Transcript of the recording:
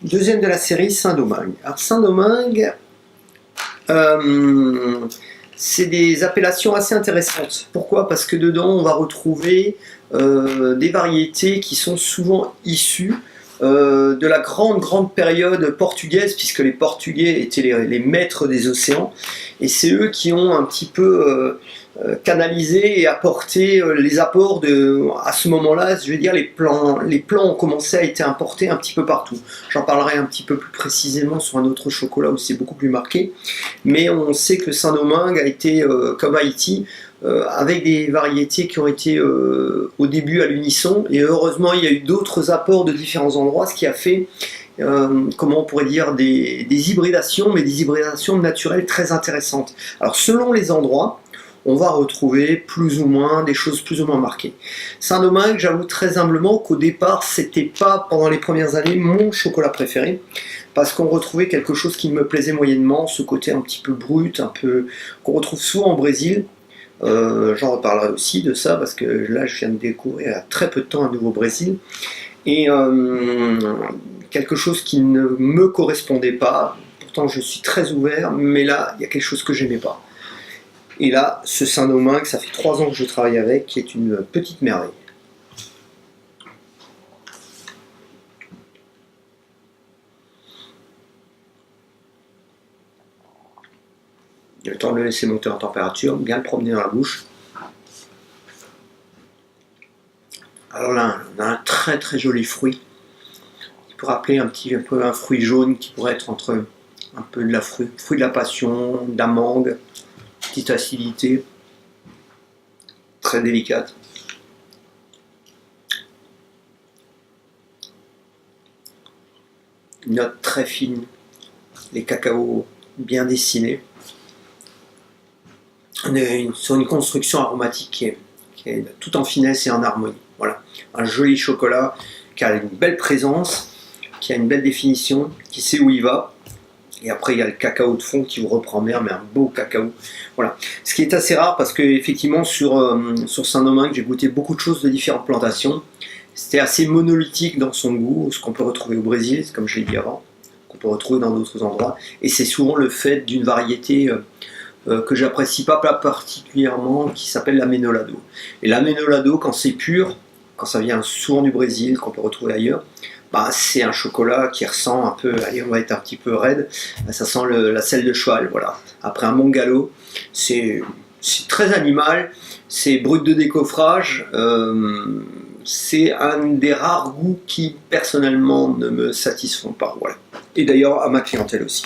Deuxième de la série, Saint-Domingue. Alors Saint-Domingue, c'est des appellations assez intéressantes. Pourquoi? Parce que dedans, on va retrouver des variétés qui sont souvent issues de la grande période portugaise, puisque les Portugais étaient les maîtres des océans, et c'est eux qui ont un petit peu canalisé et apporté les apports à ce moment-là. Je veux dire, les plants ont commencé à être importés un petit peu partout. J'en parlerai un petit peu plus précisément sur un autre chocolat où c'est beaucoup plus marqué, mais on sait que Saint-Domingue a été, comme Haïti, avec des variétés qui ont été au début à l'unisson, et heureusement il y a eu d'autres apports de différents endroits, ce qui a fait, comment on pourrait dire, des hybridations, mais des hybridations naturelles très intéressantes. Alors selon les endroits, on va retrouver plus ou moins des choses plus ou moins marquées. Saint-Domingue, j'avoue très humblement qu'au départ, c'était pas, pendant les premières années, mon chocolat préféré, parce qu'on retrouvait quelque chose qui me plaisait moyennement, ce côté un petit peu brut, un peu qu'on retrouve souvent au Brésil. J'en reparlerai aussi de ça, parce que là je viens de découvrir il y a très peu de temps un nouveau Brésil, et quelque chose qui ne me correspondait pas. Pourtant je suis très ouvert, mais là il y a quelque chose que j'aimais pas. Et là, ce Saint-Domingue, ça fait 3 ans que je travaille avec, qui est une petite merveille. Il y a le temps de le laisser monter en température, bien le promener dans la bouche. Alors là, on a un très joli fruit, qui peut rappeler un peu un fruit jaune, qui pourrait être entre un peu de la fruit de la passion, de la mangue, petite acidité, très délicate. Une note très fine, les cacaos bien dessinés. Sur une construction aromatique qui est tout en finesse et en harmonie. Voilà, un joli chocolat qui a une belle présence, qui a une belle définition, qui sait où il va. Et après il y a le cacao de fond qui vous reprend bien, mais un beau cacao. Voilà, ce qui est assez rare, parce que effectivement sur Saint-Domingue, j'ai goûté beaucoup de choses de différentes plantations. C'était assez monolithique dans son goût, ce qu'on peut retrouver au Brésil, comme je l'ai dit avant, qu'on peut retrouver dans d'autres endroits. Et c'est souvent le fait d'une variété que j'apprécie pas particulièrement, qui s'appelle l'Amenolado. Et l'Amenolado, quand c'est pur, quand ça vient souvent du Brésil, qu'on peut retrouver ailleurs, bah, c'est un chocolat qui ressent un peu, allez, on va être un petit peu raide, ça sent la selle de cheval, voilà. Après un bon galop, c'est très animal, c'est brut de décoffrage, c'est un des rares goûts qui personnellement ne me satisfont pas, voilà. Et d'ailleurs à ma clientèle aussi.